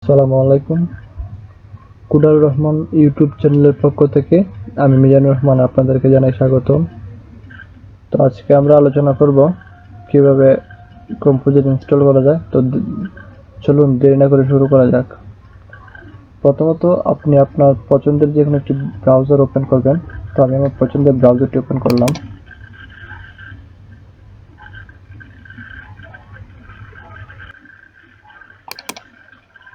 আসসালামু আলাইকুম। কুডার রহমান ইউটিউব চ্যানেলের পক্ষ থেকে আমি মিজানুর রহমান আপনাদেরকে জানাই স্বাগতম। তো আজকে আমরা আলোচনা করব কিভাবে কম্পোজার ইনস্টল করা যায়। তো চলুন দেরি না করে শুরু করা যাক। প্রথমত আপনি আপনার পছন্দের যে কোনো একটি ব্রাউজার ওপেন করবেন। তো আমি আমার পছন্দের ব্রাউজারটি ওপেন করলাম।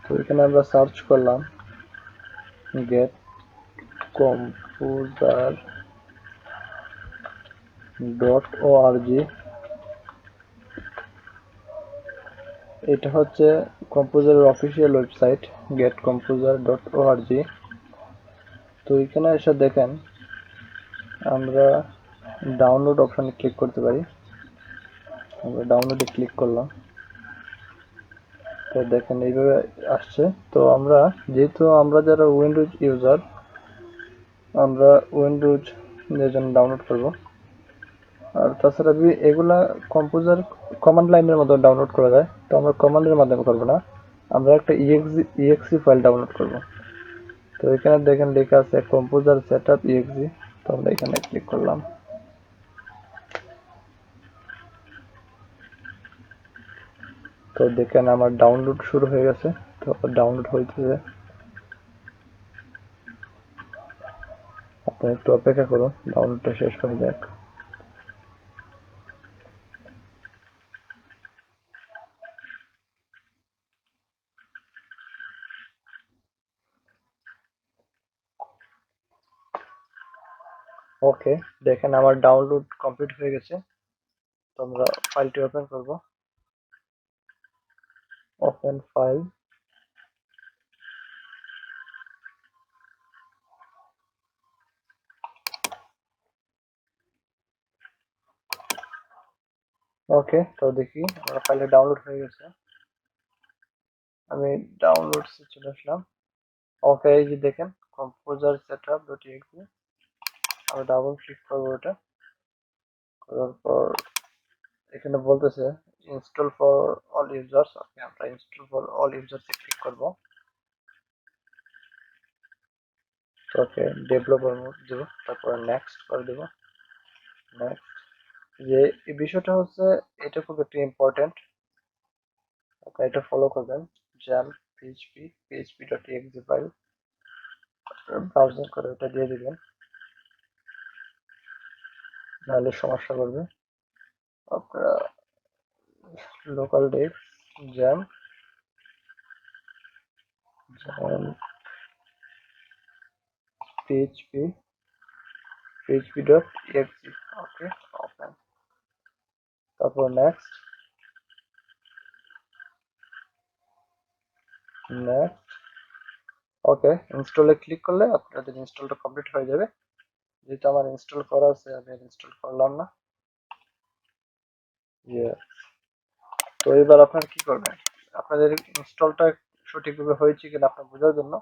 তো এখানে আমরা সার্চ করলাম গেট কম্পোজার .org। এটা হচ্ছে কম্পোজারের অফিসিয়াল ওয়েবসাইট getcomposer.org। তো এখানে এসে দেখেন আমরা ডাউনলোড অপশনে ক্লিক করতে পারি। আমরা ডাউনলোডে ক্লিক করলাম। তো দেখেন এইভাবে আসছে। তো আমরা যেহেতু আমরা যারা উইন্ডোজ ইউজার, আমরা উইন্ডোজ এর জন্য ডাউনলোড করব। আর তাছাড়া এগুলা কম্পোজার কমান্ড লাইনের মধ্যে ডাউনলোড করা যায়। তো আমরা কমান্ডের মাধ্যমে করব না, আমরা একটা exe ফাইল ডাউনলোড করব। তো এখানে দেখেন লেখা আছে কম্পোজার সেটআপ exe। তো আমরা এখানে ক্লিক করলাম। তো দেখেন আমার ডাউনলোড শুরু হয়ে গেছে। তো ডাউনলোড হইতেছে, আপনি একটু অপেক্ষা করুন, ডাউনলোডটা শেষ হয়ে যাক। ওকে, দেখেন আমার ডাউনলোড কমপ্লিট হয়ে গেছে। তো আমরা ফাইলটি ওপেন করব। Open file. ওকে, তো দেখি আমার ফাইলটা ডাউনলোড হয়ে গেছে। আমি ডাউনলোডসে চলে আসলাম। ওকে, এই যে দেখেন কম্পোজার সেটআপ ডট exe। আমি ডাবল ক্লিক করবো এটা। করার পর এখানে বলতেছে ইনস্টল ফর অল ইউজার্স। ওকে, আমরা install for all users A click করব। ওকে, ডেভেলপার মোড দেব, তারপর নেক্সট করে দেব। নেক্সট। যে এই বিষয়টা হচ্ছে, এটা খুব একটি ইম্পর্টেন্ট, আপনি এটা ফলো করবেন। xampp php.exe ফাইল ব্রাউজিং করে এটা দিয়ে দিবেন, নাহলে সমস্যা করবে। আপনারা লোকাল ডেস্ক জ্যাম php.exe। ওকে, ওপেন। তারপর নেক্সট। নেক্সট। ওকে, ইনস্টলে ক্লিক করলে আপনাদের ইনস্টলটা কমপ্লিট হয়ে যাবে। যেহেতু আমার ইনস্টল করা আছে, আমি ইনস্টল করলাম না। তো এবার আপনারা কি করবেন, আপনাদের ইনস্টলটা সঠিকভাবে হয়েছে কিনা আপনার বোঝার জন্য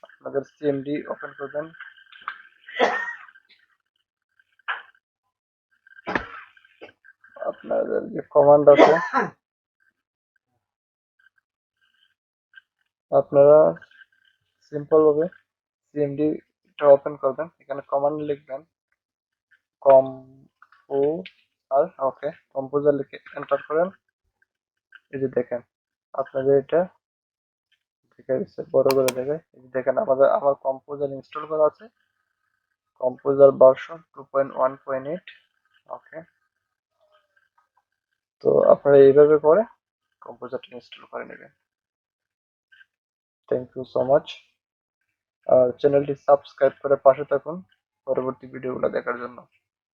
আপনাদের সিএমডি ওপেন করবেন। আপনাদের যে কমান্ড আছে, আপনারা সিম্পল ভাবে সিএমডি টা ওপেন করবেন। এখানে কমান্ড লিখবেন কম্পোজার। ওকে, কম্পোজার লিখে এন্টার করেন। এই যে দেখেন আপনাদের এটা দেখা যাচ্ছে, বড় করে দেখে এই যে দেখেন আমার কম্পোজার ইনস্টল করা আছে, কম্পোজার ভার্সন 2.1.8। ওকে, তো আপনারা এইভাবে করে কম্পোজারটা ইনস্টল করে নেবেন। Thank you so much. আর চ্যানেলটি সাবস্ক্রাইব করে পাশে থাকুন পরবর্তী ভিডিওগুলো দেখার জন্য।